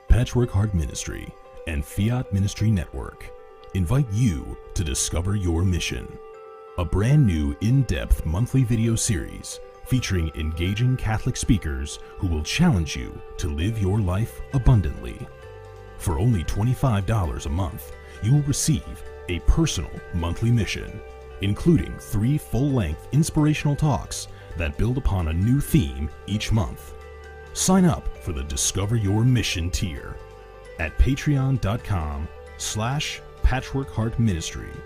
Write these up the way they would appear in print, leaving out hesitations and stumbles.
Patchwork Heart Ministry and Fiat Ministry Network invite you to discover your mission. A brand new in-depth monthly video series featuring engaging Catholic speakers who will challenge you to live your life abundantly. For only $25 a month, you will receive a personal monthly mission, including 3 full-length inspirational talks that build upon a new theme each month. Sign up for the Discover Your Mission tier at patreon.com/patchworkheartministry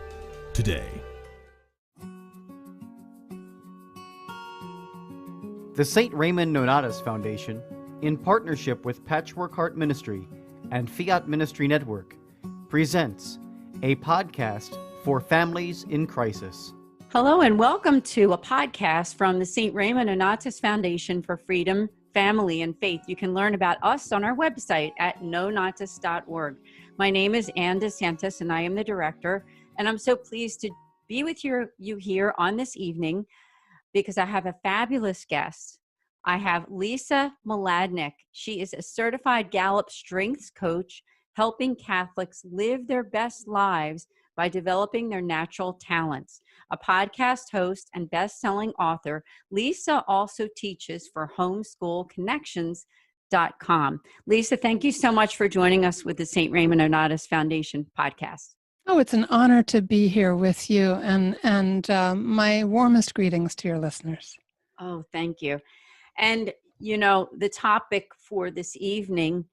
today. The St. Raymond Nonnatus Foundation, in partnership with Patchwork Heart Ministry and Fiat Ministry Network, presents a podcast for families in crisis. Hello and welcome to a podcast from the St. Raymond Nonnatus Foundation for Freedom, Family, and Faith. You can learn about us on our website at nonnatus.org. My name is Ann DeSantis and I am the director, and I'm so pleased to be with you here on this evening because I have a fabulous guest. I have Lisa Mladinich. She is a certified Gallop strengths coach, helping Catholics live their best lives by developing their natural talents. A podcast host and best-selling author, Lisa also teaches for homeschoolconnections.com. Lisa, thank you so much for joining us with the St. Raymond Nonnatus Foundation podcast. Oh, it's an honor to be here with you, and my warmest greetings to your listeners. Oh, thank you. And, you know, the topic for this evening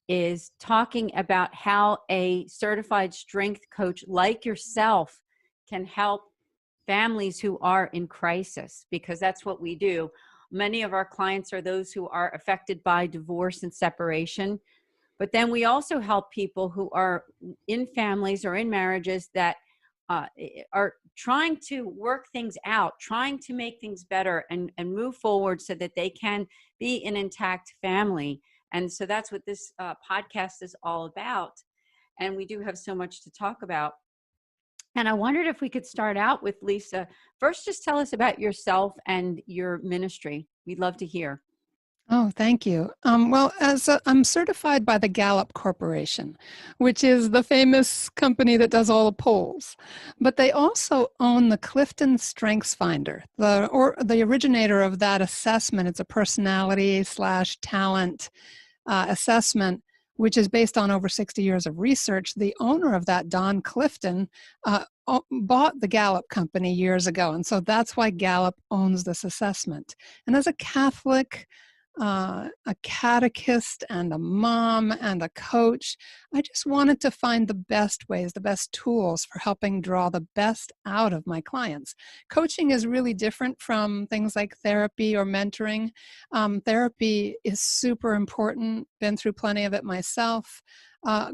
is talking about how a certified strength coach like yourself can help families who are in crisis, because that's what we do. Many of our clients are those who are affected by divorce and separation, but then we also help people who are in families or in marriages that are trying to work things out, trying to make things better and move forward so that they can be an intact family. And so that's what this podcast is all about. And we do have so much to talk about. And I wondered if we could start out with Lisa. First, just tell us about yourself and your ministry. We'd love to hear. Oh, thank you. I'm certified by the Gallop Corporation, which is the famous company that does all the polls. But they also own the Clifton Strengths Finder, the originator of that assessment. It's a personality/talent assessment, which is based on over 60 years of research. The owner of that, Don Clifton, bought the Gallop company years ago. And so that's why Gallop owns this assessment. And as a Catholic, a catechist and a mom and a coach, I just wanted to find the best ways, the best tools for helping draw the best out of my clients. Coaching is really different from things like therapy or mentoring. Therapy is super important, been through plenty of it myself.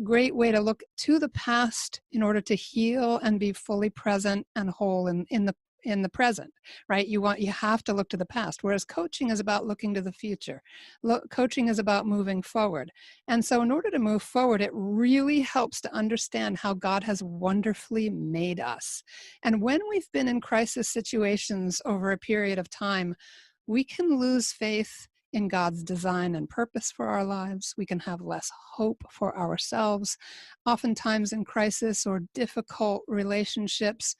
Great way to look to the past in order to heal and be fully present and whole in in the present, right? You have to look to the past, whereas coaching is about looking to the future. Coaching is about moving forward. And so in order to move forward, it really helps to understand how God has wonderfully made us. And when we've been in crisis situations over a period of time, we can lose faith in God's design and purpose for our lives. We can have less hope for ourselves. Oftentimes in crisis or difficult relationships,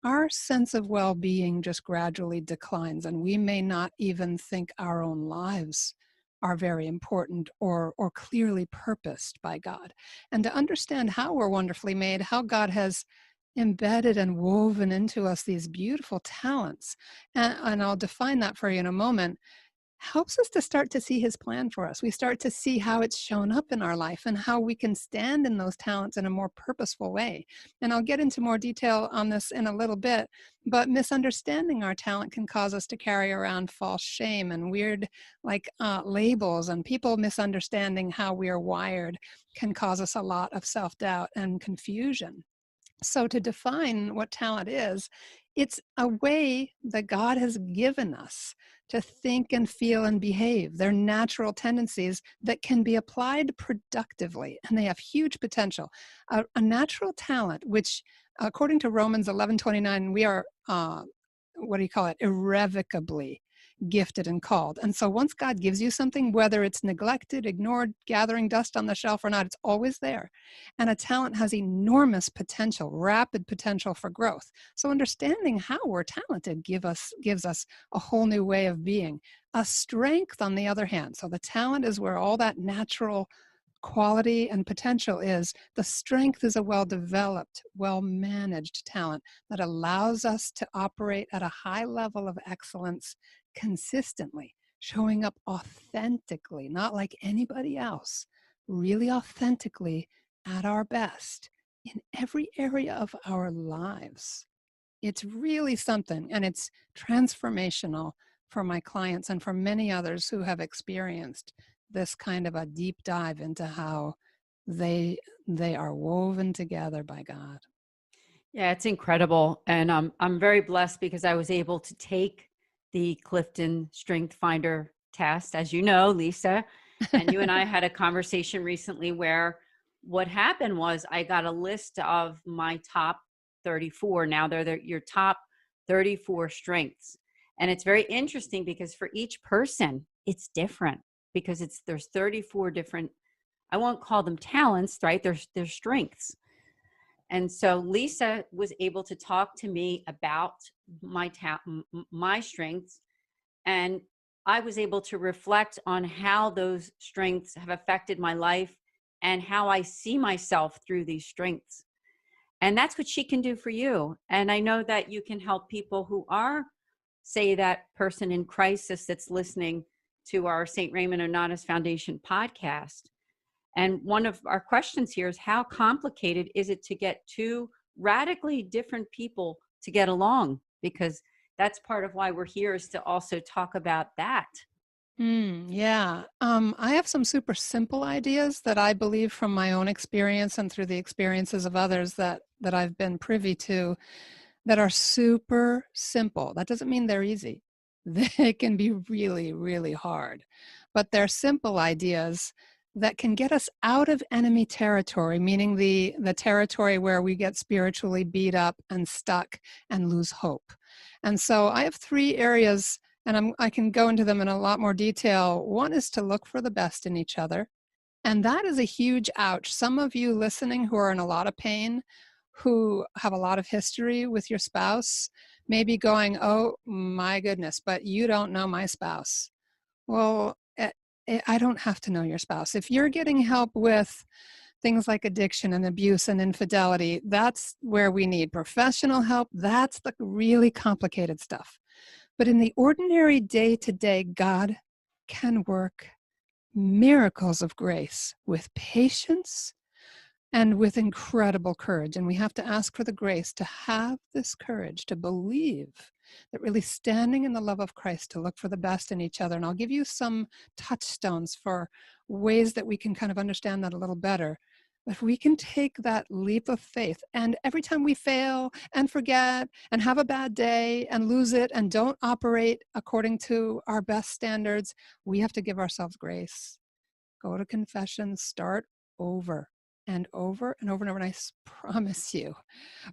our sense of well-being just gradually declines, and we may not even think our own lives are very important or clearly purposed by God. And to understand how we're wonderfully made, how God has embedded and woven into us these beautiful talents, and I'll define that for you in a moment, helps us to start to see his plan for us. We start to see how it's shown up in our life and how we can stand in those talents in a more purposeful way. And I'll get into more detail on this in a little bit, but misunderstanding our talent can cause us to carry around false shame and weird labels, and people misunderstanding how we are wired can cause us a lot of self-doubt and confusion. So to define what talent is, it's a way that God has given us to think and feel and behave. They're natural tendencies that can be applied productively, and they have huge potential. A natural talent, which according to Romans 11:29, we are, irrevocably gifted and called. And so once God gives you something, whether it's neglected, ignored, gathering dust on the shelf or not, it's always there. And a talent has enormous potential, rapid potential for growth. So understanding how we're talented gives us a whole new way of being. A strength, on the other hand, so the talent is where all that natural quality and potential is. The strength is a well-developed, well-managed talent that allows us to operate at a high level of excellence consistently, showing up authentically, not like anybody else, really authentically at our best in every area of our lives. It's really something, and it's transformational for my clients and for many others who have experienced this kind of a deep dive into how they are woven together by God. Yeah, it's incredible. And I'm very blessed because I was able to take the Clifton Strength Finder test, as you know, Lisa. And you and I had a conversation recently where what happened was I got a list of my top 34. Now they're your top 34 strengths. And it's very interesting because for each person, it's different because there's 34 different, I won't call them talents, right? They're strengths. And so Lisa was able to talk to me about my strengths, and I was able to reflect on how those strengths have affected my life and how I see myself through these strengths. And that's what she can do for you. And I know that you can help people who are, say, that person in crisis that's listening to our St. Raymond Nonnatus Foundation podcast. And one of our questions here is, how complicated is it to get two radically different people to get along? Because that's part of why we're here, is to also talk about that. Yeah. I have some super simple ideas that I believe from my own experience and through the experiences of others that I've been privy to, that are super simple. That doesn't mean they're easy. They can be really, really hard. But they're simple ideas that can get us out of enemy territory, meaning the territory where we get spiritually beat up and stuck and lose hope. And so I have 3 areas, and I can go into them in a lot more detail. One is to look for the best in each other. And that is a huge ouch. Some of you listening who are in a lot of pain, who have a lot of history with your spouse, may be going, oh my goodness, but you don't know my spouse. Well, I don't have to know your spouse. If you're getting help with things like addiction and abuse and infidelity, that's where we need professional help. That's the really complicated stuff. But in the ordinary day-to-day, God can work miracles of grace with patience and with incredible courage. And we have to ask for the grace to have this courage, to believe that really standing in the love of Christ, to look for the best in each other. And I'll give you some touchstones for ways that we can kind of understand that a little better. If we can take that leap of faith, and every time we fail and forget and have a bad day and lose it and don't operate according to our best standards, we have to give ourselves grace. Go to confession, start over and over and over and over. And I promise you,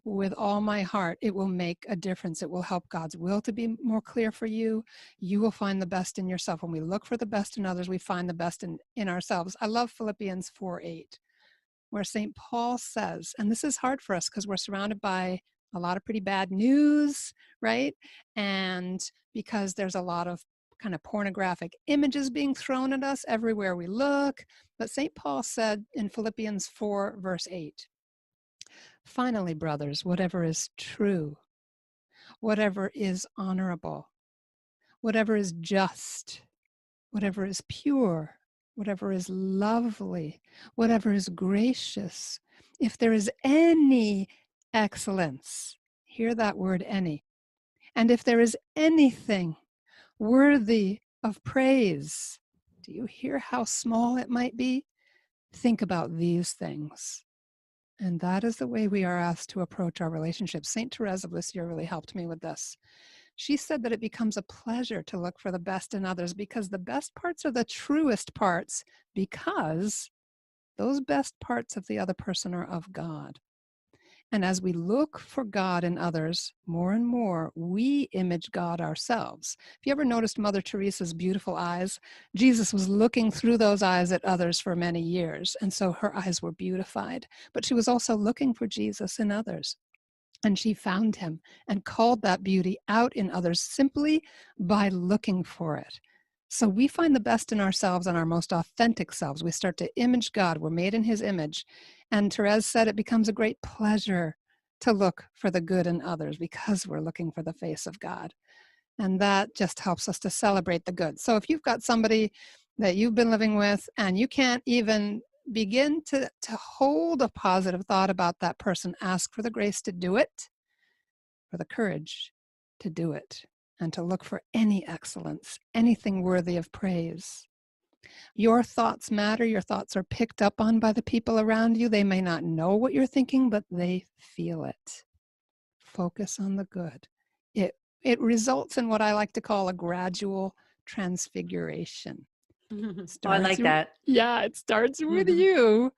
with all my heart, it will make a difference. It will help God's will to be more clear for you. You will find the best in yourself. When we look for the best in others, we find the best in ourselves. I love Philippians 4:8. Where St. Paul says, and this is hard for us because we're surrounded by a lot of pretty bad news, right? And because there's a lot of kind of pornographic images being thrown at us everywhere we look. But St. Paul said in Philippians 4, verse 8, finally, brothers, whatever is true, whatever is honorable, whatever is just, whatever is pure, whatever is lovely, whatever is gracious, if there is any excellence, hear that word any, and if there is anything worthy of praise, do you hear how small it might be? Think about these things. And that is the way we are asked to approach our relationships. St. Therese of Lisieux really helped me with this. She said that it becomes a pleasure to look for the best in others because the best parts are the truest parts, because those best parts of the other person are of God. And as we look for God in others more and more, we image God ourselves. If you ever noticed Mother Teresa's beautiful eyes, Jesus was looking through those eyes at others for many years. And so her eyes were beautified. But she was also looking for Jesus in others. And she found him and called that beauty out in others simply by looking for it. So we find the best in ourselves and our most authentic selves. We start to image God. We're made in his image. And Therese said it becomes a great pleasure to look for the good in others because we're looking for the face of God. And that just helps us to celebrate the good. So if you've got somebody that you've been living with and you can't even begin to hold a positive thought about that person, ask for the grace to do it, for the courage to do it, and to look for any excellence, anything worthy of praise. Your thoughts matter. Your thoughts are picked up on by the people around you. They may not know what you're thinking, but they feel it. Focus on the good. It results in what I like to call a gradual transfiguration. I like that. Yeah, it starts with you,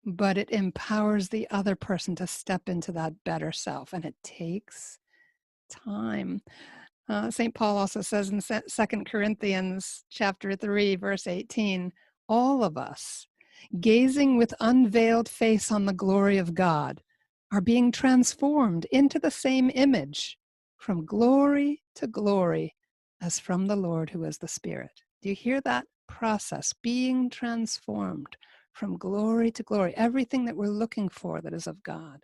but it empowers the other person to step into that better self, and it takes time. St. Paul also says in 2 Corinthians chapter 3, verse 18, all of us, gazing with unveiled face on the glory of God, are being transformed into the same image, from glory to glory, as from the Lord who is the Spirit. Do you hear that process? Being transformed from glory to glory, everything that we're looking for that is of God.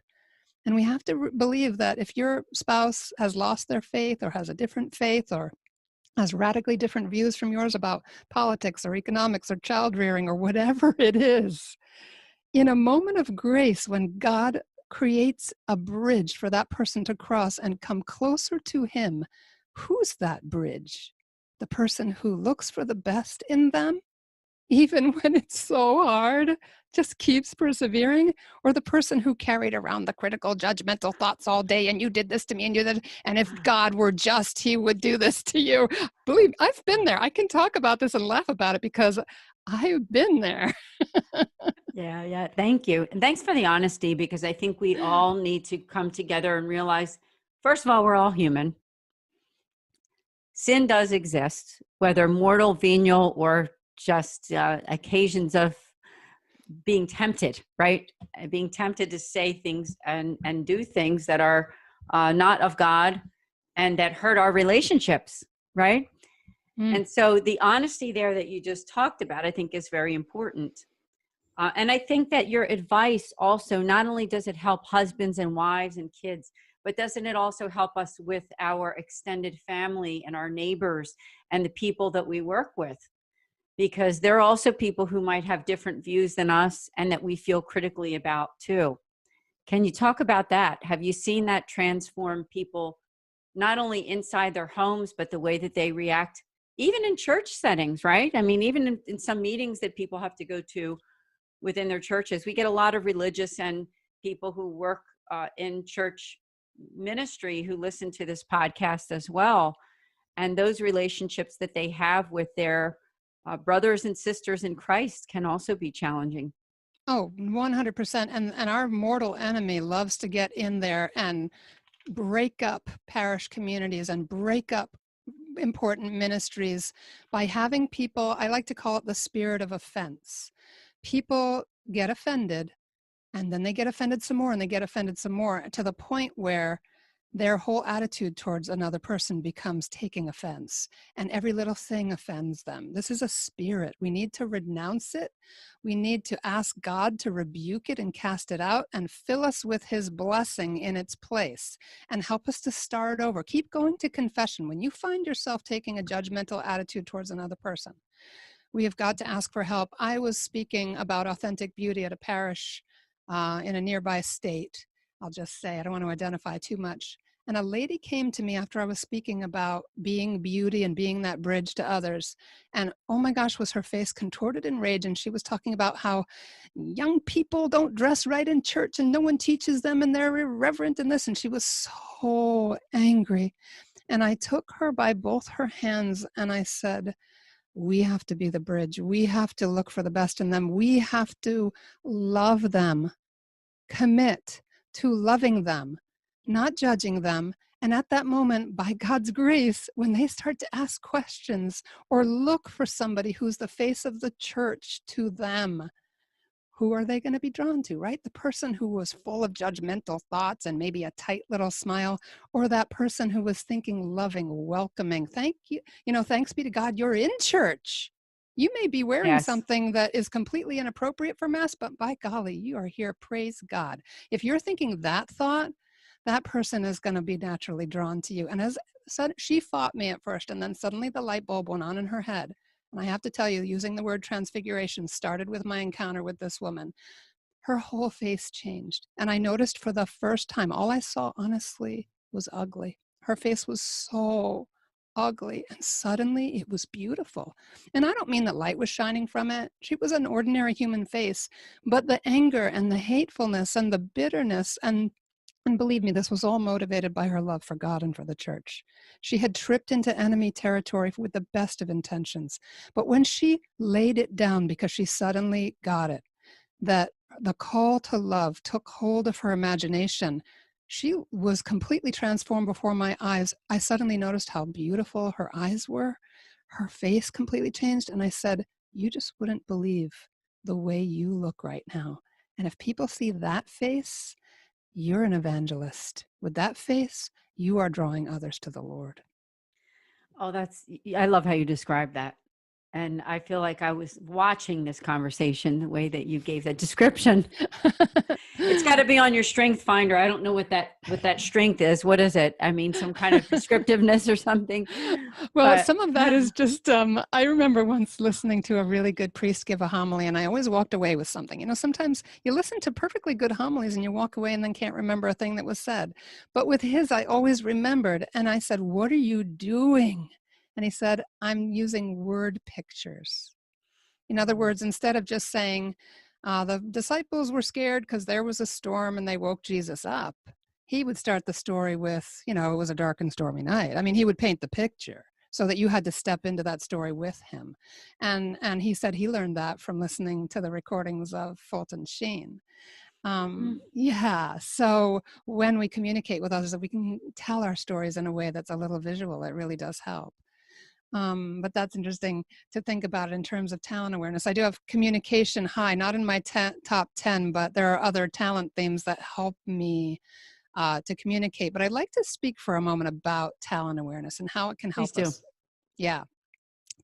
And we have to believe that if your spouse has lost their faith or has a different faith or has radically different views from yours about politics or economics or child rearing or whatever it is, in a moment of grace, when God creates a bridge for that person to cross and come closer to him, who's that bridge? The person who looks for the best in them, even when it's so hard, just keeps persevering, or the person who carried around the critical, judgmental thoughts all day, and you did this to me, and you did, and if God were just, he would do this to you. Believe me, I've been there. I can talk about this and laugh about it because I've been there. Yeah. Thank you. And thanks for the honesty, because I think we all need to come together and realize, first of all, we're all human. Sin does exist, whether mortal, venial, or just occasions of being tempted, right? Being tempted to say things and do things that are not of God and that hurt our relationships, right? And so the honesty there that you just talked about, I think is very important. And I think that your advice also, not only does it help husbands and wives and kids, but doesn't it also help us with our extended family and our neighbors and the people that we work with? Because there are also people who might have different views than us and that we feel critically about too. Can you talk about that? Have you seen that transform people, not only inside their homes, but the way that they react, even in church settings, right? I mean, even in some meetings that people have to go to, within their churches. We get a lot of religious and people who work in church ministry who listen to this podcast as well. And those relationships that they have with their brothers and sisters in Christ can also be challenging. Oh, 100%. And our mortal enemy loves to get in there and break up parish communities and break up important ministries by having people, I like to call it the spirit of offense. People get offended, and then they get offended some more, and they get offended some more, to the point where their whole attitude towards another person becomes taking offense, and every little thing offends them. This is a spirit. We need to renounce it. We need to ask God to rebuke it and cast it out and fill us with his blessing in its place and help us to start over. Keep going to confession. When you find yourself taking a judgmental attitude towards another person, we have got to ask for help. I was speaking about authentic beauty at a parish in a nearby state. I'll just say, I don't want to identify too much. And a lady came to me after I was speaking about being beauty and being that bridge to others. And oh my gosh, was her face contorted in rage. And she was talking about how young people don't dress right in church and no one teaches them and they're irreverent in this. And she was so angry. And I took her by both her hands and I said, we have to be the bridge. We have to look for the best in them. We have to love them, commit to loving them, not judging them. And at that moment, by God's grace, when they start to ask questions or look for somebody who's the face of the church to them, who are they going to be drawn to, right? The person who was full of judgmental thoughts and maybe a tight little smile, or that person who was thinking loving, welcoming, thank you, thanks be to God, you're in church. You may be wearing something that is completely inappropriate for Mass, but by golly, you are here, praise God. If you're thinking that thought, that person is going to be naturally drawn to you. And as said, she fought me at first, and then suddenly the light bulb went on in her head. And I have to tell you, using the word transfiguration started with my encounter with this woman. Her whole face changed. And I noticed for the first time, all I saw, honestly, was ugly. Her face was so ugly, and suddenly it was beautiful. And I don't mean that light was shining from it. She was an ordinary human face, but the anger and the hatefulness and the bitterness and believe me, this was all motivated by her love for God and for the church. She had tripped into enemy territory with the best of intentions. But when she laid it down because she suddenly got it, that the call to love took hold of her imagination, she was completely transformed before my eyes. I suddenly noticed how beautiful her eyes were. Her face completely changed. And I said, you just wouldn't believe the way you look right now. And if people see that face, you're an evangelist. With that face, you are drawing others to the Lord. Oh, I love how you describe that. And I feel like I was watching this conversation the way that you gave that description. It's got to be on your strength finder. I don't know what that strength is. What is it? I mean, some kind of descriptiveness or something. Well, some of that is just, I remember once listening to a really good priest give a homily, and I always walked away with something. Sometimes you listen to perfectly good homilies and you walk away and then can't remember a thing that was said. But with his, I always remembered. And I said, what are you doing? And he said, I'm using word pictures. In other words, instead of just saying, the disciples were scared because there was a storm and they woke Jesus up, he would start the story with, it was a dark and stormy night. I mean, he would paint the picture so that you had to step into that story with him. And he said he learned that from listening to the recordings of Fulton Sheen. So when we communicate with others, that we can tell our stories in a way that's a little visual, it really does help. But that's interesting to think about in terms of talent awareness. I do have communication high, not in my top 10, but there are other talent themes that help me to communicate. But I'd like to speak for a moment about talent awareness and how it can help us. Yeah.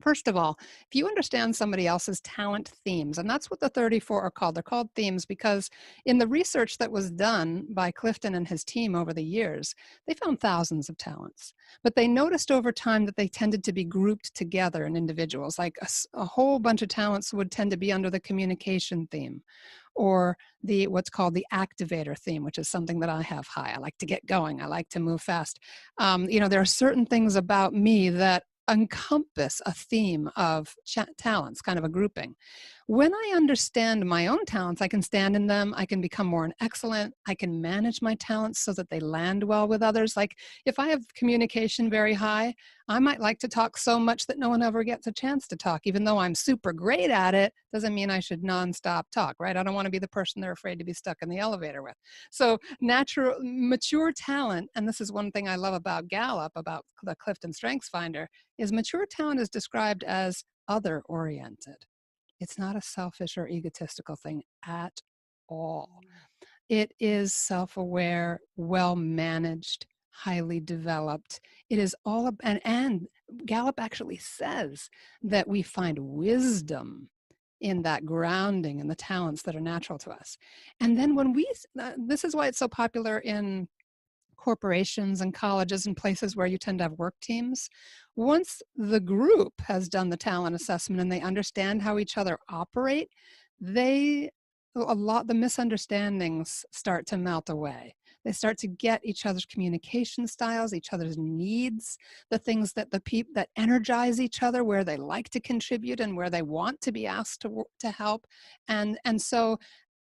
First of all, if you understand somebody else's talent themes, and that's what the 34 are called. They're called themes because in the research that was done by Clifton and his team over the years, they found thousands of talents. But they noticed over time that they tended to be grouped together in individuals. Like a whole bunch of talents would tend to be under the communication theme, or what's called the activator theme, which is something that I have high. I like to get going. I like to move fast. There are certain things about me that encompass a theme of talents, kind of a grouping. when I understand my own talents, I can stand in them. I can become more excellent. I can manage my talents so that they land well with others. Like if I have communication very high, I might like to talk so much that no one ever gets a chance to talk. Even though I'm super great at it, doesn't mean I should nonstop talk, right? I don't want to be the person they're afraid to be stuck in the elevator with. So mature talent, and this is one thing I love about Gallop, about the Clifton Strengths Finder, is mature talent is described as other-oriented. It's not a selfish or egotistical thing at all. It is self-aware, well-managed, highly developed. It is all, and Gallup actually says that we find wisdom in that grounding and the talents that are natural to us. And then when this is why it's so popular in corporations and colleges and places where you tend to have work teams. Once the group has done the talent assessment and they understand how each other operate, the misunderstandings start to melt away. They start to get each other's communication styles, each other's needs, the things that that energize each other, where they like to contribute and where they want to be asked to help. And so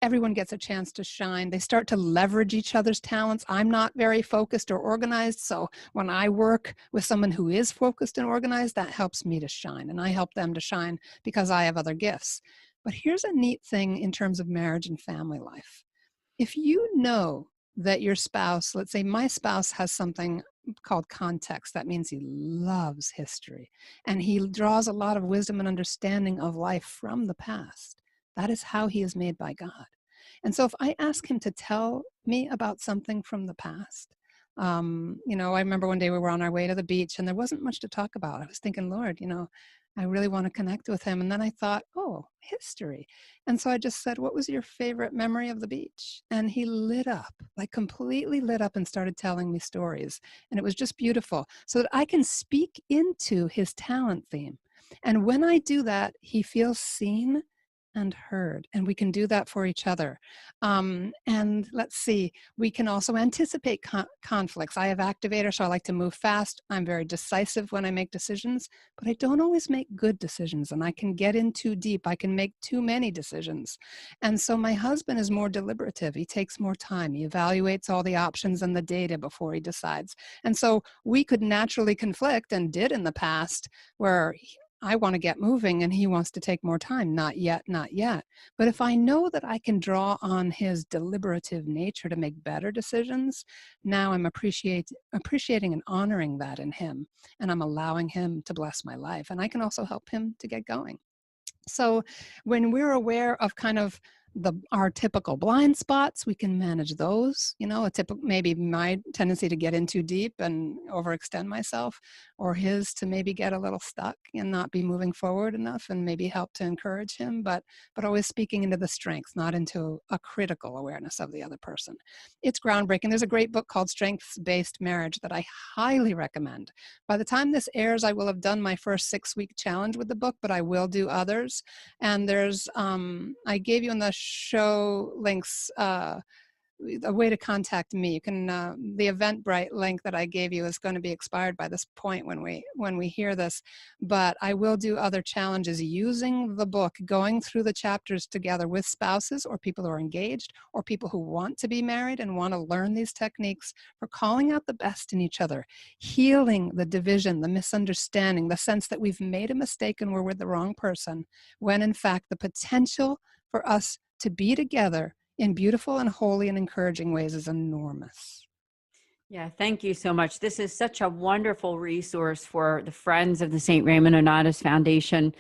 everyone gets a chance to shine. They start to leverage each other's talents. I'm not very focused or organized, so when I work with someone who is focused and organized, that helps me to shine, and I help them to shine because I have other gifts. But here's a neat thing in terms of marriage and family life. If you know that your spouse, let's say my spouse has something called context, that means he loves history, and he draws a lot of wisdom and understanding of life from the past. That is how he is made by God. And so if I ask him to tell me about something from the past, I remember one day we were on our way to the beach and there wasn't much to talk about. I was thinking, Lord, I really want to connect with him. And then I thought, oh, history. And so I just said, what was your favorite memory of the beach? And he lit up, like completely lit up and started telling me stories. And it was just beautiful so that I can speak into his talent theme. And when I do that, he feels seen and heard, and we can do that for each other. And let's see, we can also anticipate conflicts. I have activator, so I like to move fast. I'm very decisive when I make decisions, but I don't always make good decisions, and I can get in too deep. I can make too many decisions. And so my husband is more deliberative. He takes more time. He evaluates all the options and the data before he decides. And so we could naturally conflict, and did in the past, where I want to get moving and he wants to take more time. Not yet, not yet. But if I know that I can draw on his deliberative nature to make better decisions, now I'm appreciating and honoring that in him. And I'm allowing him to bless my life. And I can also help him to get going. So when we're aware of kind of our typical blind spots, we can manage those. Maybe my tendency to get in too deep and overextend myself, or his to maybe get a little stuck and not be moving forward enough, and maybe help to encourage him, but always speaking into the strengths, not into a critical awareness of the other person. It's groundbreaking. There's a great book called Strengths-Based Marriage that I highly recommend. By the time this airs, I will have done my first 6-week challenge with the book, but I will do others. And there's, I gave you in the show links a way to contact me. You can the Eventbrite link that I gave you is going to be expired by this point when we hear this, but I will do other challenges using the book, going through the chapters together with spouses or people who are engaged or people who want to be married and want to learn these techniques for calling out the best in each other, healing the division, the misunderstanding, the sense that we've made a mistake and we're with the wrong person, when in fact the potential for us to be together in beautiful and holy and encouraging ways is enormous. Yeah, thank you so much. This is such a wonderful resource for the Friends of the St. Raymond Nonnatus Foundation.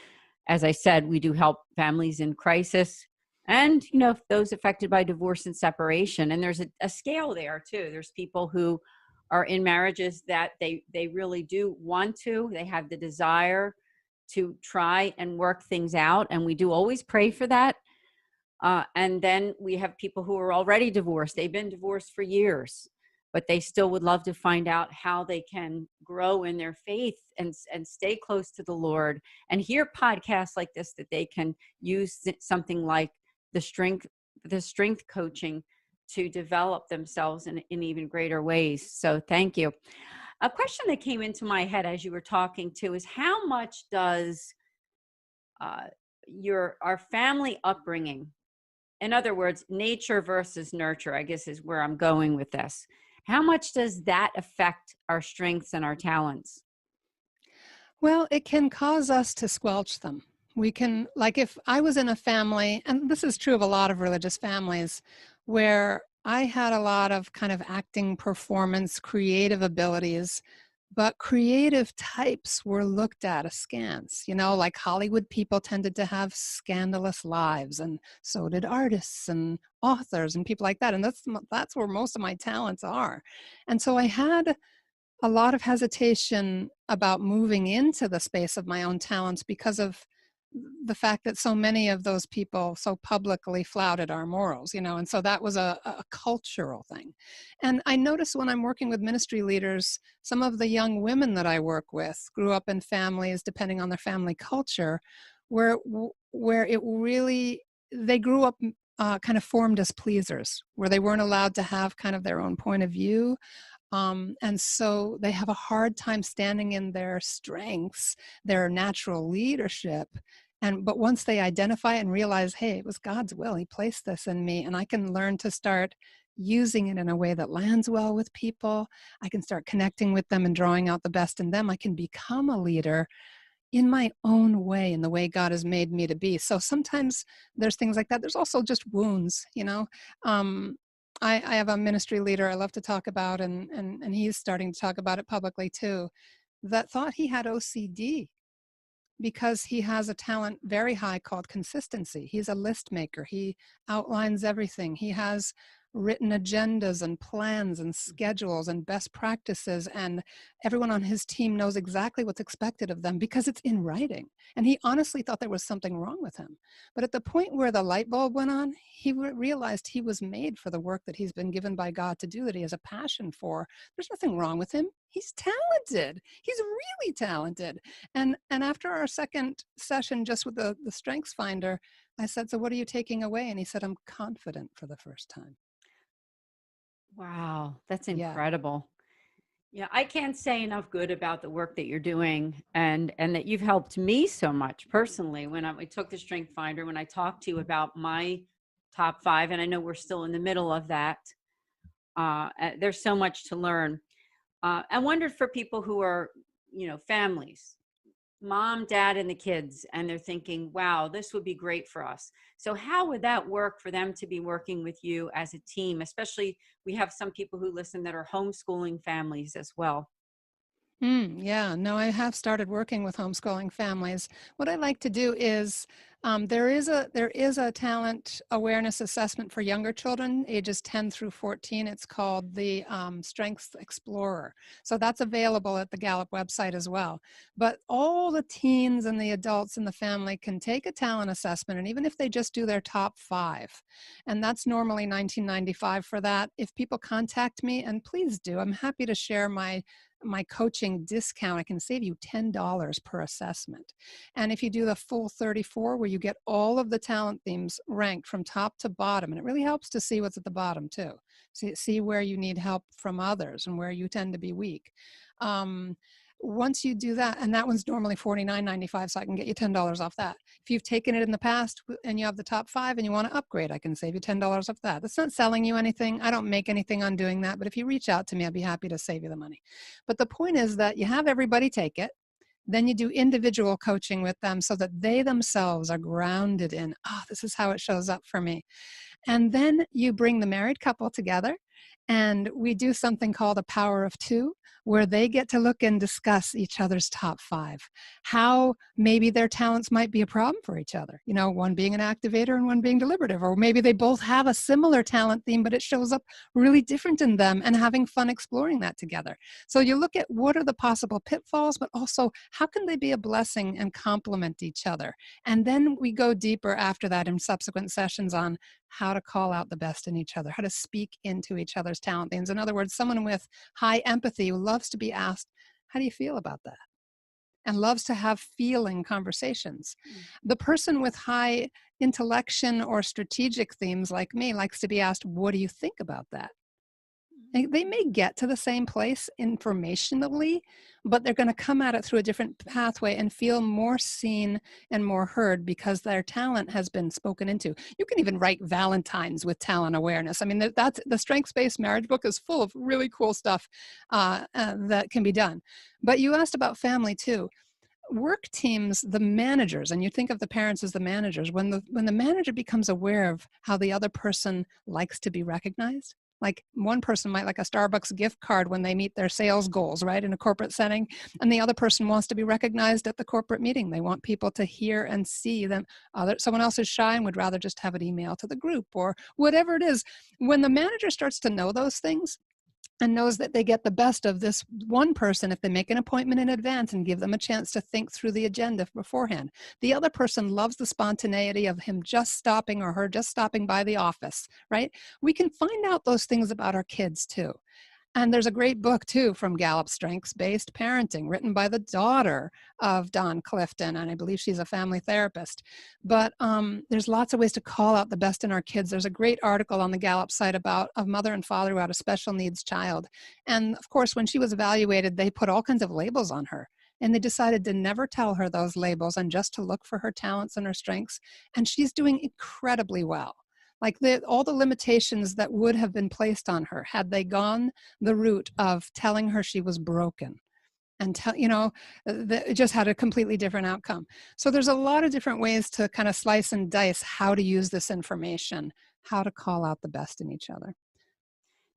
As I said, we do help families in crisis and, those affected by divorce and separation. And there's a scale there too. There's people who are in marriages that they really do want to, they have the desire to try and work things out. And we do always pray for that. And then we have people who are already divorced. They've been divorced for years, but they still would love to find out how they can grow in their faith and stay close to the Lord, and hear podcasts like this that they can use something like the strength coaching to develop themselves in even greater ways. So thank you. A question that came into my head as you were talking too is, how much does our family upbringing, in other words, nature versus nurture, I guess is where I'm going with this. How much does that affect our strengths and our talents? Well, it can cause us to squelch them. We can, like if I was in a family, and this is true of a lot of religious families, where I had a lot of kind of acting, performance, creative abilities, but creative types were looked at askance. You know, like Hollywood people tended to have scandalous lives, and so did artists and authors and people like that. And that's where most of my talents are. And so I had a lot of hesitation about moving into the space of my own talents because of the fact that so many of those people so publicly flouted our morals, you know, and so that was a cultural thing. And I notice when I'm working with ministry leaders, some of the young women that I work with grew up in families, depending on their family culture, where it really, they grew up kind of formed as pleasers, where they weren't allowed to have kind of their own point of view. And so they have a hard time standing in their strengths, their natural leadership. But once they identify and realize, hey, it was God's will, He placed this in me, and I can learn to start using it in a way that lands well with people. I can start connecting with them and drawing out the best in them. I can become a leader in my own way, in the way God has made me to be. So sometimes there's things like that. There's also just wounds, you know. I have a ministry leader I love to talk about, and he's starting to talk about it publicly too, that thought he had OCD because he has a talent very high called consistency. He's a list maker. He outlines everything. He has written agendas and plans and schedules and best practices, and everyone on his team knows exactly what's expected of them because it's in writing. And he honestly thought there was something wrong with him. But at the point where the light bulb went on, he realized he was made for the work that he's been given by God to do, that he has a passion for. There's nothing wrong with him. He's talented. He's really talented. And after our second session, just with the Strengths Finder, I said, so what are you taking away? And he said, I'm confident for the first time. Wow, that's Yeah. incredible. Yeah, I can't say enough good about the work that you're doing, and that you've helped me so much personally. When we took the Strength Finder, when I talked to you about my top 5, and I know we're still in the middle of that, there's so much to learn. I wondered for people who are, families, mom, dad, and the kids, and they're thinking, wow, this would be great for us. So how would that work for them to be working with you as a team? Especially, we have some people who listen that are homeschooling families as well. Yeah, no, I have started working with homeschooling families. What I like to do is there is a talent awareness assessment for younger children, ages 10 through 14. It's called the Strengths Explorer. So that's available at the Gallop website as well. But all the teens and the adults in the family can take a talent assessment, and even if they just do their top 5, and that's normally $19.95 for that. If people contact me, and please do, I'm happy to share my coaching discount. I can save you $10 per assessment. And if you do the full 34, where you get all of the talent themes ranked from top to bottom, and it really helps to see what's at the bottom too. See where you need help from others and where you tend to be weak. Once you do that, and that one's normally $49.95, so I can get you $10 off that. If you've taken it in the past and you have the top 5 and you want to upgrade, I can save you $10 off that. That's not selling you anything. I don't make anything on doing that, but if you reach out to me, I'd be happy to save you the money. But the point is that you have everybody take it. Then you do individual coaching with them so that they themselves are grounded in, this is how it shows up for me. And then you bring the married couple together, and we do something called a power of 2, where they get to look and discuss each other's top 5, how maybe their talents might be a problem for each other, one being an activator and one being deliberative, or maybe they both have a similar talent theme, but it shows up really different in them, and having fun exploring that together. So you look at what are the possible pitfalls, but also how can they be a blessing and complement each other. And then we go deeper after that in subsequent sessions on how to call out the best in each other, how to speak into each other's talent themes. In other words, someone with high empathy loves to be asked, how do you feel about that? And loves to have feeling conversations. The person with high intellection or strategic themes like me likes to be asked, what do you think about that? They may get to the same place informationally, but they're going to come at it through a different pathway and feel more seen and more heard because their talent has been spoken into. You can even write Valentines with talent awareness. I mean, that's the Strengths-Based Marriage book is full of really cool stuff that can be done. But you asked about family too. Work teams, the managers, and you think of the parents as the managers, when the manager becomes aware of how the other person likes to be recognized, like one person might like a Starbucks gift card when they meet their sales goals, right, in a corporate setting, and the other person wants to be recognized at the corporate meeting. They want people to hear and see them. Someone else is shy and would rather just have it emailed to the group or whatever it is. When the manager starts to know those things, and knows that they get the best of this one person if they make an appointment in advance and give them a chance to think through the agenda beforehand. The other person loves the spontaneity of him just stopping or her just stopping by the office, right? We can find out those things about our kids too. And there's a great book too from Gallop, Strengths-Based Parenting, written by the daughter of Don Clifton, and I believe she's a family therapist. But there's lots of ways to call out the best in our kids. There's a great article on the Gallop site about a mother and father who had a special needs child. And of course, when she was evaluated, they put all kinds of labels on her. And they decided to never tell her those labels and just to look for her talents and her strengths. And she's doing incredibly well. Like all the limitations that would have been placed on her had they gone the route of telling her she was broken and it just had a completely different outcome. So there's a lot of different ways to kind of slice and dice how to use this information, how to call out the best in each other.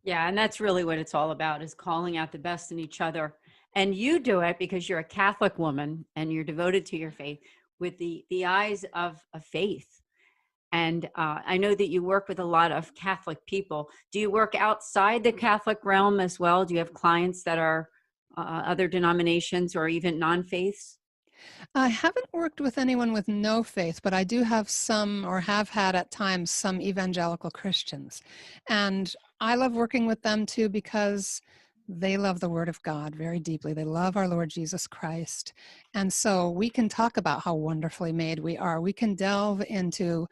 Yeah, and that's really what it's all about, is calling out the best in each other. And you do it because you're a Catholic woman and you're devoted to your faith with the eyes of faith. And I know that you work with a lot of Catholic people. Do you work outside the Catholic realm as well? Do you have clients that are other denominations or even non-faiths? I haven't worked with anyone with no faith, but I do have some, or have had at times, some evangelical Christians. And I love working with them too because they love the Word of God very deeply. They love our Lord Jesus Christ. And so we can talk about how wonderfully made we are. We can delve into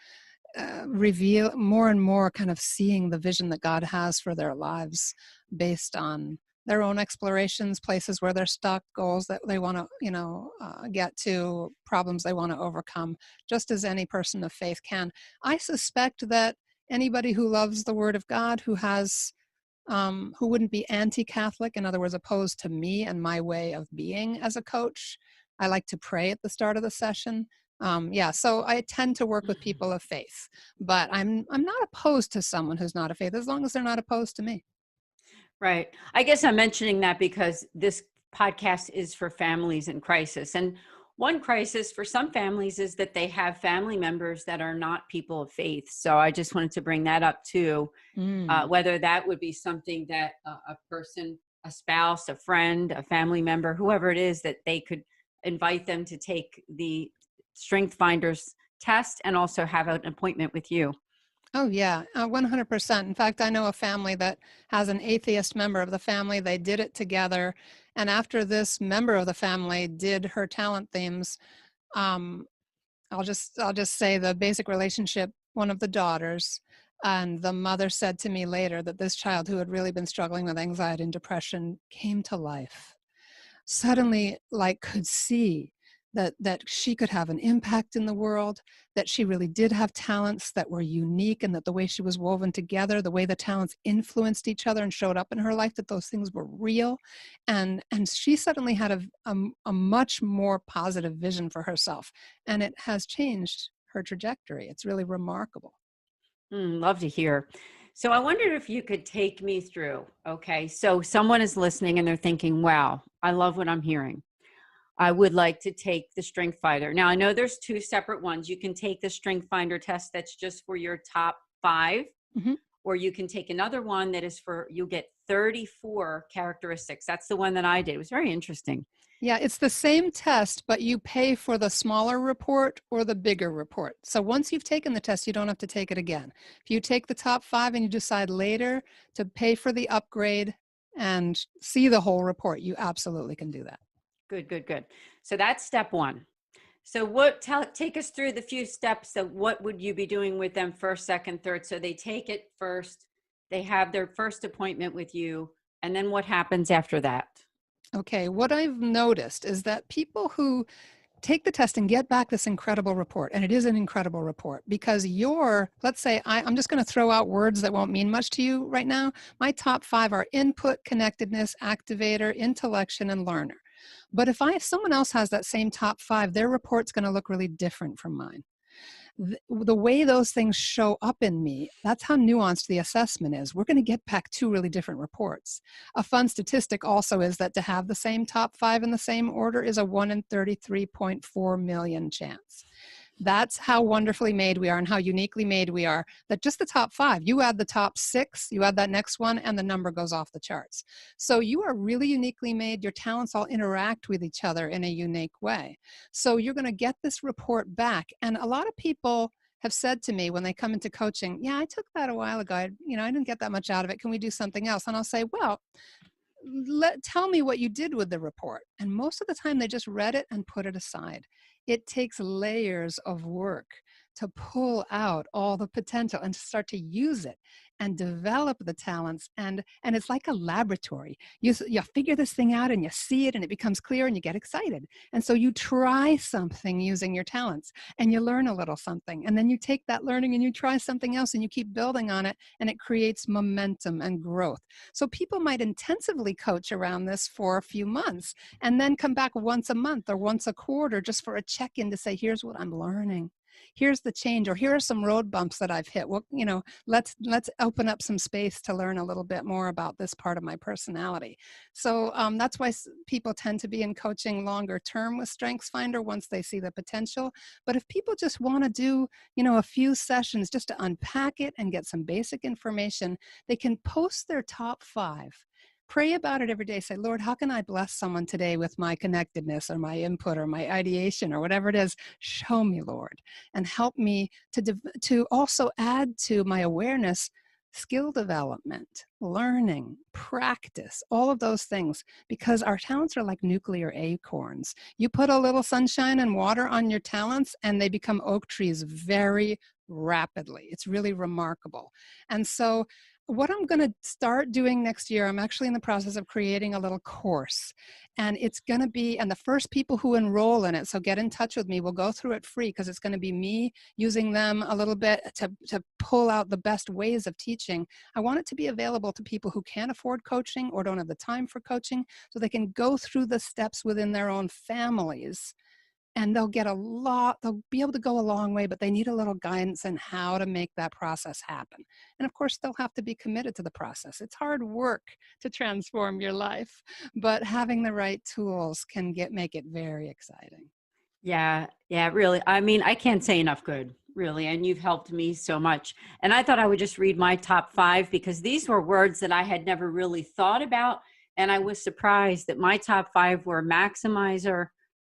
reveal more and more, kind of seeing the vision that God has for their lives based on their own explorations, places where they're stuck, goals that they want to, get to, problems they want to overcome, just as any person of faith can. I suspect that anybody who loves the Word of God, who wouldn't be anti-Catholic, in other words, opposed to me and my way of being as a coach. I like to pray at the start of the session. So I tend to work with people of faith, but I'm not opposed to someone who's not a faith, as long as they're not opposed to me. Right. I guess I'm mentioning that because this podcast is for families in crisis. And one crisis for some families is that they have family members that are not people of faith. So I just wanted to bring that up too, whether that would be something that a person, a spouse, a friend, a family member, whoever it is, that they could invite them to take the Strength Finders test and also have an appointment with you. Oh, yeah, 100%. In fact, I know a family that has an atheist member of the family. They did it together. And after this member of the family did her talent themes, I'll just say the basic relationship, one of the daughters, and the mother said to me later that this child who had really been struggling with anxiety and depression came to life. Suddenly, like, could see that she could have an impact in the world, that she really did have talents that were unique, and that the way she was woven together, the way the talents influenced each other and showed up in her life, that those things were real. And she suddenly had a much more positive vision for herself, and it has changed her trajectory. It's really remarkable. Love to hear. So I wondered if you could take me through. Okay, so someone is listening and they're thinking, wow, I love what I'm hearing. I would like to take the Strength Finder. Now, I know there's two separate ones. You can take the Strength Finder test that's just for your top 5, or you can take another one that is you'll get 34 characteristics. That's the one that I did. It was very interesting. Yeah, it's the same test, but you pay for the smaller report or the bigger report. So once you've taken the test, you don't have to take it again. If you take the top 5 and you decide later to pay for the upgrade and see the whole report, you absolutely can do that. Good. So that's step 1. So take us through the few steps of what would you be doing with them first, second, third. So they take it first, they have their first appointment with you, and then what happens after that? Okay, what I've noticed is that people who take the test and get back this incredible report, and it is an incredible report because let's say, I'm just going to throw out words that won't mean much to you right now. My top 5 are input, connectedness, activator, intellection, and learner. But if someone else has that same top 5, their report's going to look really different from mine. The way those things show up in me, that's how nuanced the assessment is. We're going to get back 2 really different reports. A fun statistic also is that to have the same top 5 in the same order is a 1 in 33.4 million chance. That's how wonderfully made we are and how uniquely made we are, that just the top 5, you add the top 6, you add that next one, and the number goes off the charts. So you are really uniquely made. Your talents all interact with each other in a unique way. So you're going to get this report back. And a lot of people have said to me when they come into coaching, yeah, I took that a while ago. I didn't get that much out of it. Can we do something else? And I'll say, well, tell me what you did with the report. And most of the time they just read it and put it aside. It takes layers of work to pull out all the potential and to start to use it and develop the talents. And it's like a laboratory. You figure this thing out and you see it and it becomes clear and you get excited. And so you try something using your talents and you learn a little something. And then you take that learning and you try something else and you keep building on it, and it creates momentum and growth. So people might intensively coach around this for a few months and then come back once a month or once a quarter just for a check-in to say, here's what I'm learning. Here's the change, or here are some road bumps that I've hit. Well, let's open up some space to learn a little bit more about this part of my personality. So that's why people tend to be in coaching longer term with StrengthsFinder once they see the potential. But if people just want to do, a few sessions just to unpack it and get some basic information, they can post their top 5. Pray about it every day. Say, Lord, how can I bless someone today with my connectedness or my input or my ideation or whatever it is? Show me, Lord, and help me to also add to my awareness skill development, learning, practice, all of those things, because our talents are like nuclear acorns. You put a little sunshine and water on your talents and they become oak trees very rapidly. It's really remarkable. And so what I'm going to start doing next year, I'm actually in the process of creating a little course, and it's going to be, and the first people who enroll in it, so get in touch with me, we'll go through it free because it's going to be me using them a little bit to pull out the best ways of teaching. I want it to be available to people who can't afford coaching or don't have the time for coaching, so they can go through the steps within their own families. And they'll be able to go a long way, but they need a little guidance in how to make that process happen. And of course, they'll have to be committed to the process. It's hard work to transform your life, but having the right tools can make it very exciting. Yeah, really. I mean, I can't say enough good, really. And you've helped me so much. And I thought I would just read my top 5 because these were words that I had never really thought about. And I was surprised that my top 5 were maximizer,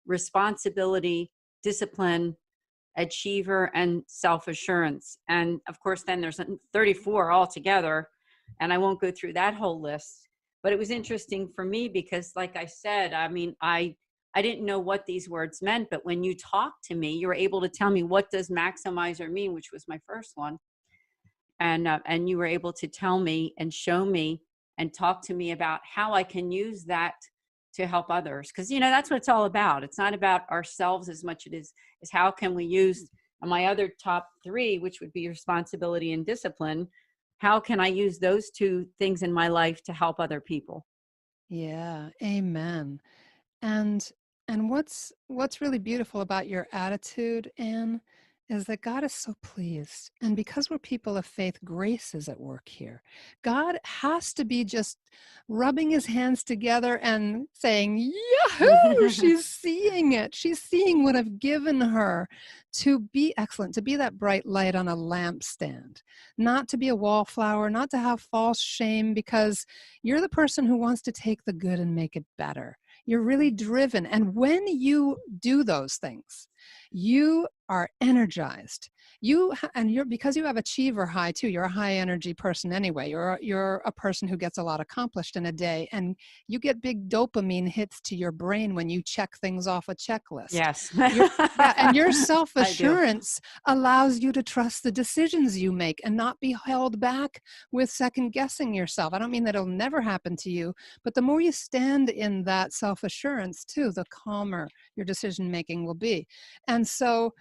responsibility, discipline, achiever, and self-assurance. And of course, then there's 34 altogether, and I won't go through that whole list. But it was interesting for me because, like I said, I mean, I didn't know what these words meant, but when you talked to me, you were able to tell me, what does maximizer mean, which was my first one. And you were able to tell me and show me and talk to me about how I can use that to help others. Because, that's what it's all about. It's not about ourselves as much as how can we use my other top 3, which would be responsibility and discipline. How can I use those 2 things in my life to help other people? Yeah, amen. And what's really beautiful about your attitude, Anne, is that God is so pleased. And because we're people of faith, grace is at work here. God has to be just rubbing his hands together and saying, Yahoo! She's seeing it. She's seeing what I've given her to be excellent, to be that bright light on a lampstand, not to be a wallflower, not to have false shame, because you're the person who wants to take the good and make it better. You're really driven. And when you do those things, you are energized. Because you have achiever high too. You're a high energy person anyway. You're a person who gets a lot accomplished in a day, and you get big dopamine hits to your brain when you check things off a checklist. Yes. And you're self-assured. Self-assurance allows you to trust the decisions you make and not be held back with second guessing yourself. I don't mean that it'll never happen to you, but the more you stand in that self-assurance too, the calmer your decision making will be. And so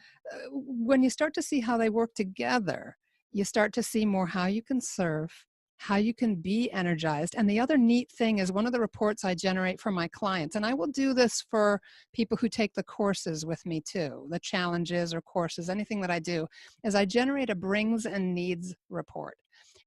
when you start to see how they work together, you start to see more how you can serve, how you can be energized. And the other neat thing is one of the reports I generate for my clients, and I will do this for people who take the courses with me too, the challenges or courses, anything that I do, is I generate a brings and needs report.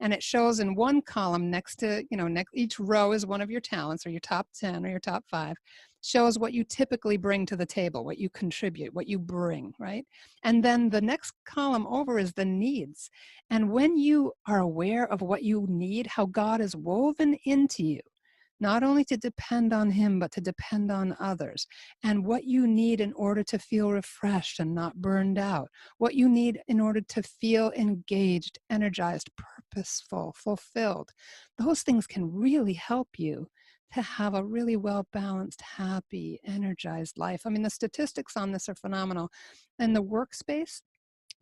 And it shows in one column next to, each row is one of your talents or your top 10 or your top 5, shows what you typically bring to the table, what you contribute, what you bring, right? And then the next column over is the needs. And when you are aware of what you need, how God is woven into you, not only to depend on him, but to depend on others, and what you need in order to feel refreshed and not burned out, what you need in order to feel engaged, energized, purposeful, fulfilled, those things can really help you to have a really well-balanced, happy, energized life. I mean, the statistics on this are phenomenal. In the workspace,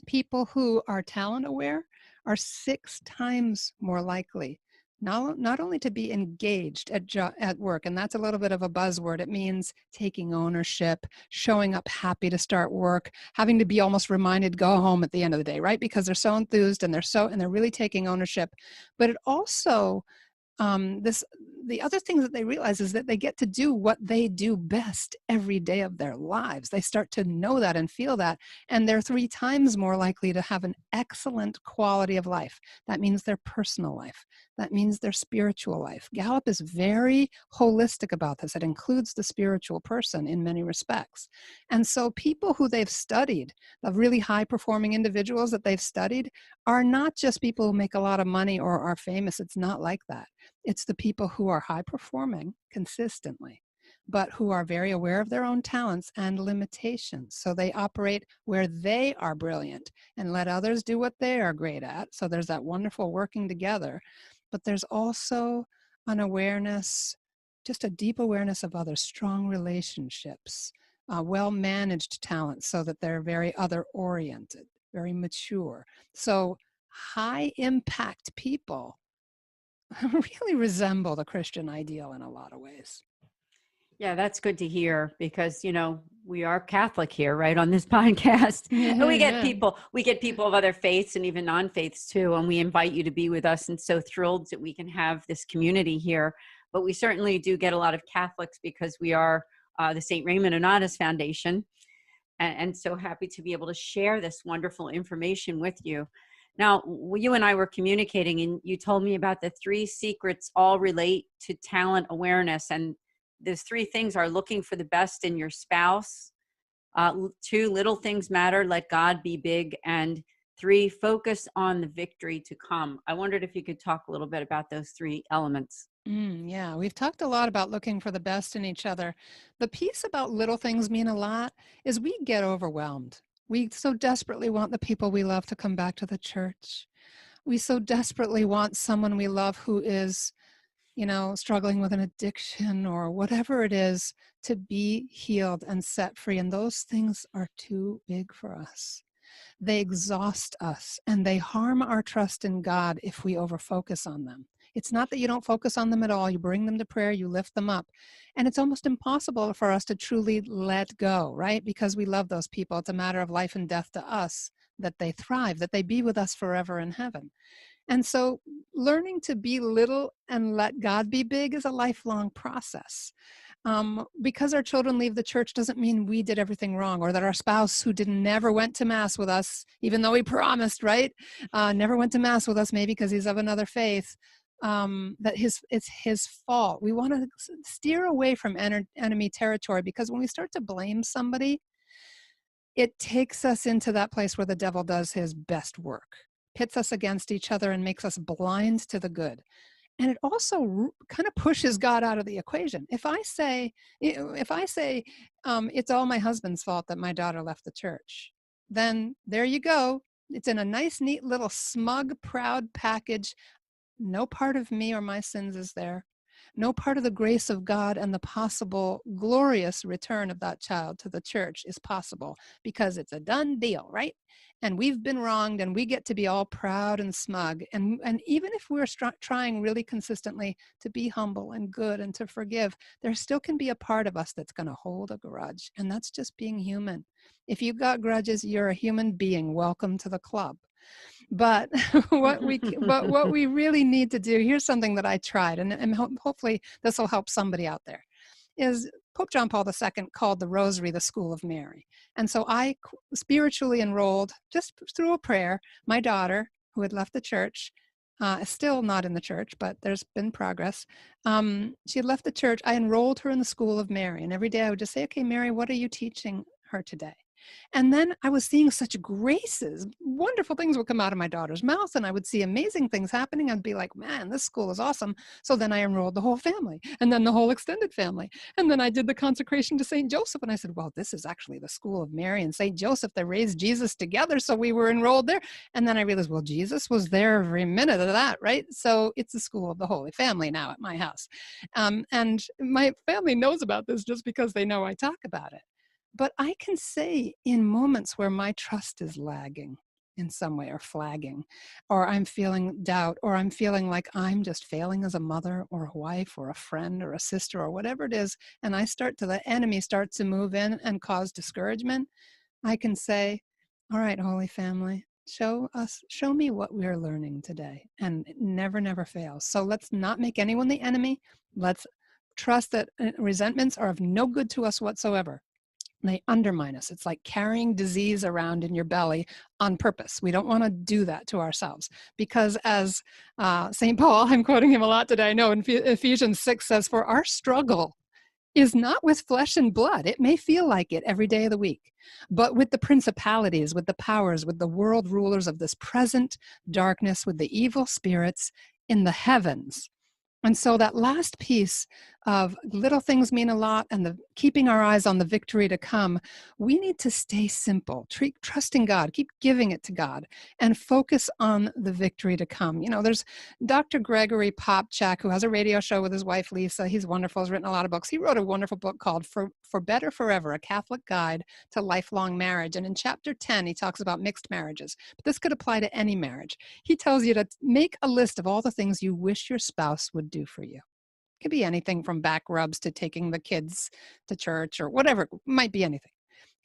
people who are talent aware are 6 times more likely not only to be engaged at work, and that's a little bit of a buzzword. It means taking ownership, showing up happy to start work, having to be almost reminded to go home at the end of the day, right? Because they're so enthused and they're really taking ownership. But it also the other thing that they realize is that they get to do what they do best every day of their lives. They start to know that and feel that, and they're 3 times more likely to have an excellent quality of life. That means their personal life. That means their spiritual life. Gallop is very holistic about this. It includes the spiritual person in many respects. And so people who they've studied, the really high-performing individuals that they've studied, are not just people who make a lot of money or are famous. It's not like that. It's the people who are high performing consistently, but who are very aware of their own talents and limitations. So they operate where they are brilliant and let others do what they are great at. So there's that wonderful working together, but there's also an awareness, just a deep awareness of others, strong relationships, well-managed talents so that they're very other-oriented, very mature. So high impact people really resemble the Christian ideal in a lot of ways. Yeah, that's good to hear because, we are Catholic here, right, on this podcast. And we get people of other faiths and even non-faiths too. And we invite you to be with us, and so thrilled that we can have this community here. But we certainly do get a lot of Catholics because we are the St. Raymond Nonnatus Foundation. And so happy to be able to share this wonderful information with you. Now, you and I were communicating, and you told me about the 3 secrets all relate to talent awareness. And those 3 things are looking for the best in your spouse, 2, little things matter, let God be big, and 3, focus on the victory to come. I wondered if you could talk a little bit about those 3 elements. Yeah, we've talked a lot about looking for the best in each other. The piece about little things mean a lot is we get overwhelmed. We so desperately want the people we love to come back to the church. We so desperately want someone we love who is, struggling with an addiction or whatever it is to be healed and set free. And those things are too big for us. They exhaust us and they harm our trust in God if we overfocus on them. It's not that you don't focus on them at all. You bring them to prayer, you lift them up. And it's almost impossible for us to truly let go, right? Because we love those people. It's a matter of life and death to us that they thrive, that they be with us forever in heaven. And so learning to be little and let God be big is a lifelong process. Because our children leave the church doesn't mean we did everything wrong, or that our spouse who never went to Mass with us, even though he promised, right? Never went to Mass with us, maybe because he's of another faith, that it's his fault. We want to steer away from enemy territory, because when we start to blame somebody, it takes us into that place where the devil does his best work, pits us against each other and makes us blind to the good. And it also kind of pushes God out of the equation. If I say, it's all my husband's fault that my daughter left the church, then there you go. It's in a nice, neat little smug, proud package. No part of me or my sins is there. no part of the grace of God and the possible glorious return of that child to the church is possible, because it's a done deal, right? And we've been wronged, and we get to be all proud and smug. And even if we're trying really consistently to be humble and good and to forgive, there still can be a part of us that's going to hold a grudge. And that's just being human. If you've got grudges, you're a human being. Welcome to the club. But what we really need to do, here's something that I tried, and hopefully this will help somebody out there, is Pope John Paul II called the Rosary the School of Mary. And so I spiritually enrolled, just through a prayer, my daughter, who had left the church, still not in the church, but there's been progress. She had left the church. I enrolled her in the School of Mary. And every day I would just say, okay, Mary, what are you teaching her today? And then I was seeing such graces, wonderful things would come out of my daughter's mouth, and I would see amazing things happening. I'd be like, man, this school is awesome. So then I enrolled the whole family, and then the whole extended family. And then I did the consecration to St. Joseph, and I said, well, this is actually the School of Mary and St. Joseph that raised Jesus together, so we were enrolled there. And then I realized, well, Jesus was there every minute of that, right? So it's the School of the Holy Family now at my house. And my family knows about this just because they know I talk about it. But I can say in moments where my trust is lagging in some way, or flagging, or I'm feeling doubt, or I'm feeling like I'm just failing as a mother or a wife or a friend or a sister or whatever it is, and the enemy starts to move in and cause discouragement, I can say, all right, Holy Family, show me what we're learning today. And it never, never fails. So let's not make anyone the enemy. Let's trust that resentments are of no good to us whatsoever. They undermine us. It's like carrying disease around in your belly on purpose. We don't want to do that to ourselves, because as St. Paul, I'm quoting him a lot today, I know in Ephesians 6 says, for our struggle is not with flesh and blood. It may feel like it every day of the week, but with the principalities, with the powers, with the world rulers of this present darkness, with the evil spirits in the heavens. And so that last piece of little things mean a lot, and the keeping our eyes on the victory to come, we need to stay simple, trusting God, keep giving it to God, and focus on the victory to come. You know, there's Dr. Gregory Popchak, who has a radio show with his wife, Lisa. He's wonderful. He's written a lot of books. He wrote a wonderful book called For Better Forever, A Catholic Guide to Lifelong Marriage. And in chapter 10, he talks about mixed marriages, but this could apply to any marriage. He tells you to make a list of all the things you wish your spouse would do for you. It could be anything from back rubs to taking the kids to church or whatever. It might be anything.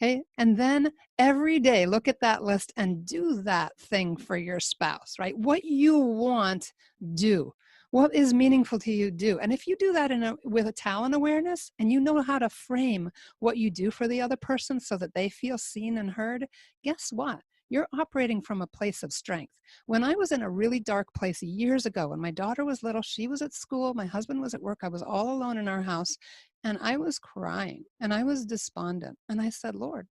Okay. And then every day, look at that list and do that thing for your spouse, right? What you want, do. What is meaningful to you, do. And if you do that with a talent awareness, and you know how to frame what you do for the other person so that they feel seen and heard, guess what? You're operating from a place of strength. When I was in a really dark place years ago, when my daughter was little, she was at school, my husband was at work, I was all alone in our house, and I was crying, and I was despondent. And I said, Lord,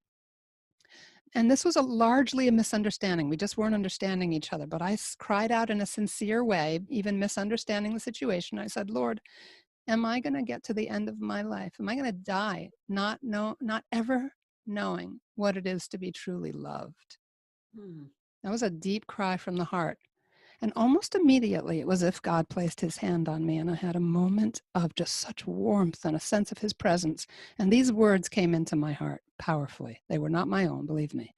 and this was largely a misunderstanding. We just weren't understanding each other, but I cried out in a sincere way, even misunderstanding the situation. I said, Lord, am I going to get to the end of my life? Am I going to die not ever knowing what it is to be truly loved? That was a deep cry from the heart. And almost immediately, it was as if God placed his hand on me, and I had a moment of just such warmth and a sense of his presence. And these words came into my heart powerfully. They were not my own, believe me.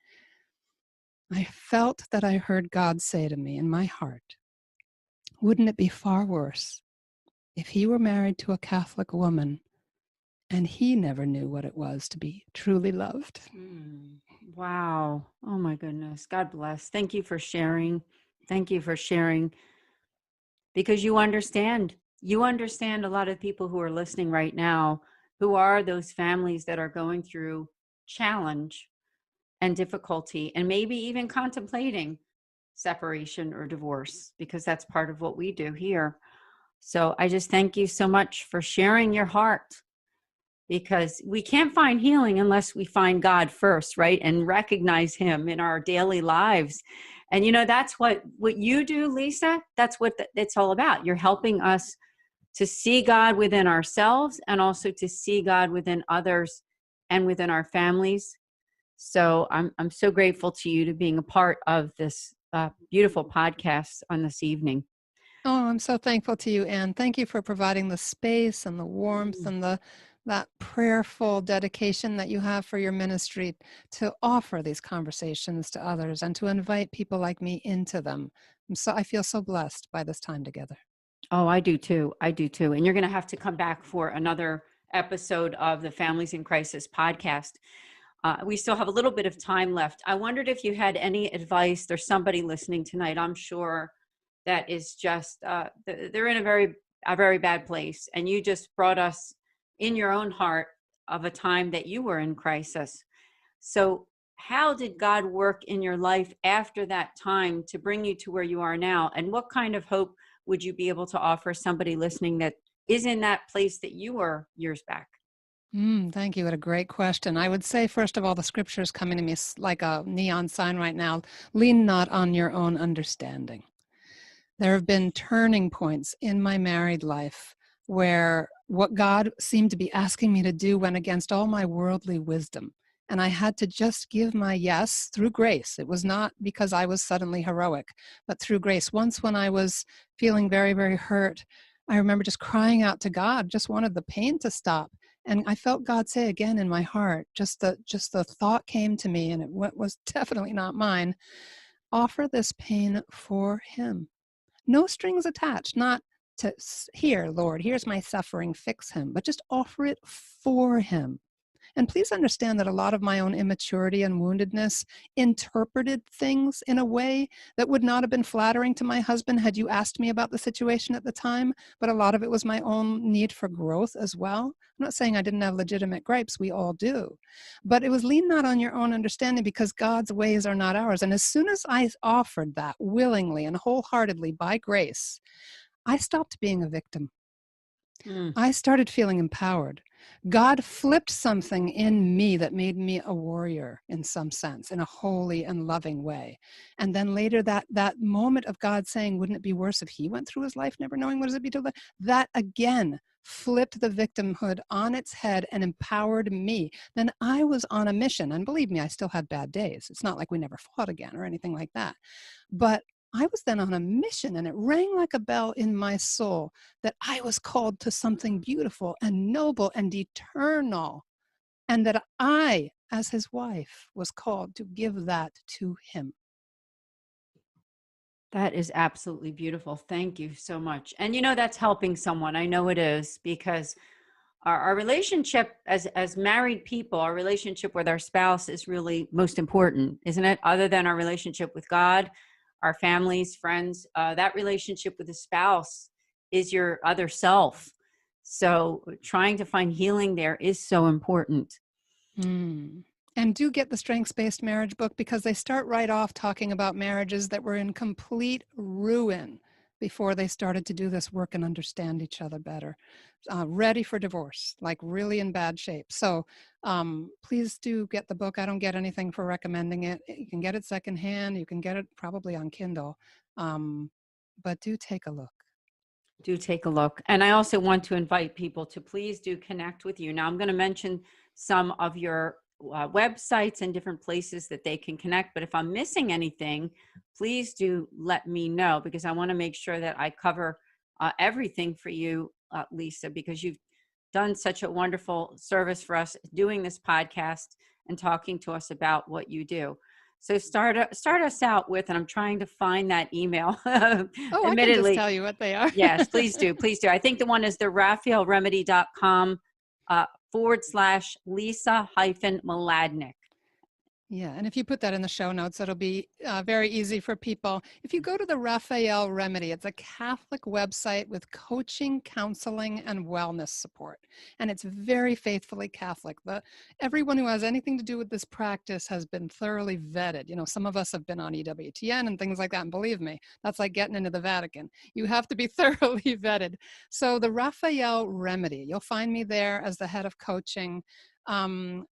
I felt that I heard God say to me in my heart, wouldn't it be far worse if he were married to a Catholic woman and he never knew what it was to be truly loved? Wow. Oh my goodness. God bless. Thank you for sharing. Thank you for sharing, because you understand a lot of people who are listening right now, who are those families that are going through challenge and difficulty, and maybe even contemplating separation or divorce, because that's part of what we do here. So I just thank you so much for sharing your heart, because we can't find healing unless we find God first, right? And recognize him in our daily lives. And, you know, that's what you do, Lisa. That's what it's all about. You're helping us to see God within ourselves, and also to see God within others and within our families. So I'm so grateful to you to being a part of this beautiful podcast on this evening. Oh, I'm so thankful to you, Anne. Thank you for providing the space and the warmth Mm. and that prayerful dedication that you have for your ministry to offer these conversations to others and to invite people like me into them. I feel so blessed by this time together. Oh, I do too. I do too. And you're going to have to come back for another episode of the Families in Crisis podcast. We still have a little bit of time left. I wondered if you had any advice. There's somebody listening tonight, I'm sure, that is just, they're in a very bad place. And you just brought us in your own heart of a time that you were in crisis. So how did God work in your life after that time to bring you to where you are now? And what kind of hope would you be able to offer somebody listening that is in that place that you were years back? Thank you. What a great question. I would say, first of all, the scripture is coming to me like a neon sign right now. Lean not on your own understanding. There have been turning points in my married life where what God seemed to be asking me to do went against all my worldly wisdom. And I had to just give my yes through grace. It was not because I was suddenly heroic, but through grace. Once when I was feeling very, very hurt, I remember just crying out to God, just wanted the pain to stop. And I felt God say again in my heart, just the thought came to me, and it was definitely not mine. Offer this pain for Him. No strings attached, not to, here, Lord, here's my suffering, fix him, but just offer it for Him. And please understand that a lot of my own immaturity and woundedness interpreted things in a way that would not have been flattering to my husband had you asked me about the situation at the time, but a lot of it was my own need for growth as well. I'm not saying I didn't have legitimate gripes, we all do. But it was lean not on your own understanding because God's ways are not ours. And as soon as I offered that willingly and wholeheartedly by grace, I stopped being a victim. Mm. I started feeling empowered. God flipped something in me that made me a warrior in some sense, in a holy and loving way. And then later that moment of God saying, wouldn't it be worse if he went through his life never knowing what does it be to live? That again flipped the victimhood on its head and empowered me. Then I was on a mission. And believe me, I still had bad days. It's not like we never fought again or anything like that. But I was then on a mission, and it rang like a bell in my soul that I was called to something beautiful and noble and eternal, and that I, as his wife, was called to give that to him. That is absolutely beautiful. Thank you so much. And that's helping someone. I know it is, because our relationship as married people, our relationship with our spouse is really most important, isn't it? Other than our relationship with God, our families, friends, that relationship with the spouse is your other self. So trying to find healing there is so important. Mm. And do get the strengths-based marriage book, because they start right off talking about marriages that were in complete ruin before they started to do this work and understand each other better. Ready for divorce, like really in bad shape. So please do get the book. I don't get anything for recommending it. You can get it secondhand. You can get it probably on Kindle. But do take a look. Do take a look. And I also want to invite people to please do connect with you. Now, I'm going to mention some of your websites and different places that they can connect. But if I'm missing anything, please do let me know, because I want to make sure that I cover everything for you, Lisa, because you've done such a wonderful service for us doing this podcast and talking to us about what you do. So start us out with, and I'm trying to find that email. Oh, I can just tell you what they are. Yes, please do. Please do. I think the one is the RaphaelRemedy.com /Lisa-Mladinich. Yeah, and if you put that in the show notes, it'll be very easy for people. If you go to the Raphael Remedy, it's a Catholic website with coaching, counseling, and wellness support. And it's very faithfully Catholic. Everyone who has anything to do with this practice has been thoroughly vetted. Some of us have been on EWTN and things like that. And believe me, that's like getting into the Vatican. You have to be thoroughly vetted. So the Raphael Remedy, you'll find me there as the head of coaching. I'm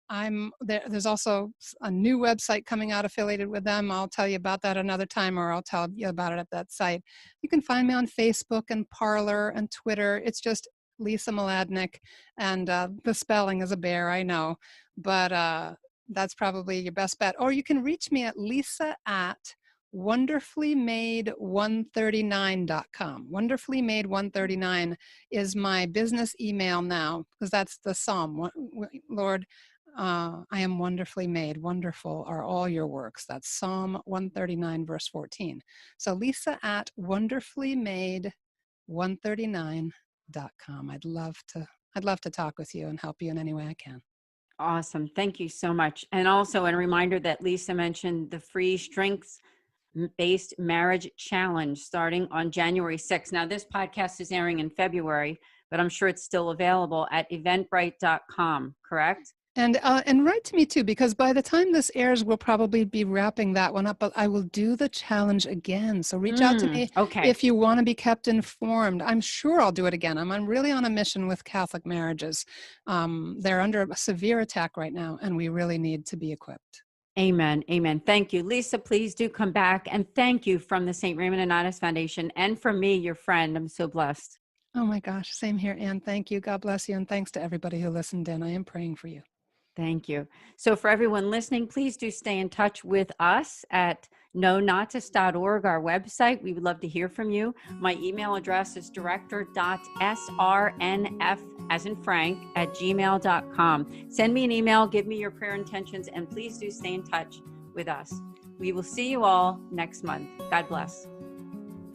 there. There's also a new website coming out affiliated with them. I'll tell you about that another time, or I'll tell you about it at that site. You can find me on Facebook and Parler and Twitter. It's just Lisa Mladinich, and the spelling is a bear, I know, but that's probably your best bet. Or you can reach me at wonderfullymade139.com. Wonderfullymade139 is my business email now, because that's the Psalm. Lord, I am wonderfully made. Wonderful are all your works. That's Psalm 139, verse 14. So Lisa at wonderfullymade139.com. I'd love to talk with you and help you in any way I can. Awesome. Thank you so much. And also a reminder that Lisa mentioned the free strengths-based marriage challenge starting on January 6th. Now, this podcast is airing in February, but I'm sure it's still available at eventbrite.com, correct? And write to me too, because by the time this airs, we'll probably be wrapping that one up, but I will do the challenge again. So reach out to me if you want to be kept informed. I'm sure I'll do it again. I'm really on a mission with Catholic marriages. They're under a severe attack right now, and we really need to be equipped. Amen. Amen. Thank you. Lisa, please do come back. And thank you from the St. Raymond Nonnatus Foundation and from me, your friend. I'm so blessed. Oh my gosh. Same here, Anne. Thank you. God bless you. And thanks to everybody who listened in. I am praying for you. Thank you. So for everyone listening, please do stay in touch with us at nonnatus.org, our website. We would love to hear from you. My email address is director.srnf, as in Frank, @gmail.com. Send me an email, give me your prayer intentions, and please do stay in touch with us. We will see you all next month. God bless.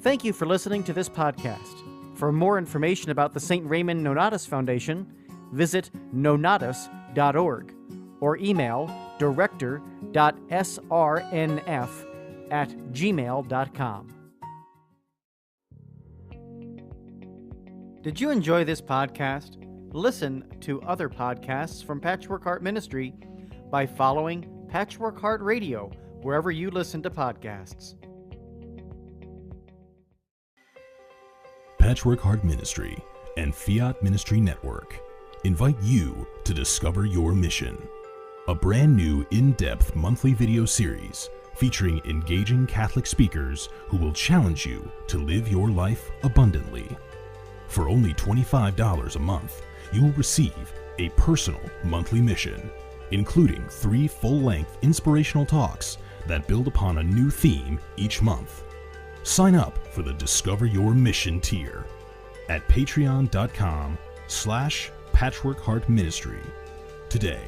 Thank you for listening to this podcast. For more information about the St. Raymond Nonnatus Foundation, visit nonnatus.org or email director.srnf@gmail.com. Did you enjoy this podcast? Listen to other podcasts from Patchwork Heart Ministry by following Patchwork Heart Radio wherever you listen to podcasts. Patchwork Heart Ministry and Fiat Ministry Network invite you to discover your mission. A brand new in-depth monthly video series featuring engaging Catholic speakers who will challenge you to live your life abundantly. For only $25 a month, you will receive a personal monthly mission, including 3 full-length inspirational talks that build upon a new theme each month. Sign up for the Discover Your Mission tier at patreon.com/patchworkheartministry today.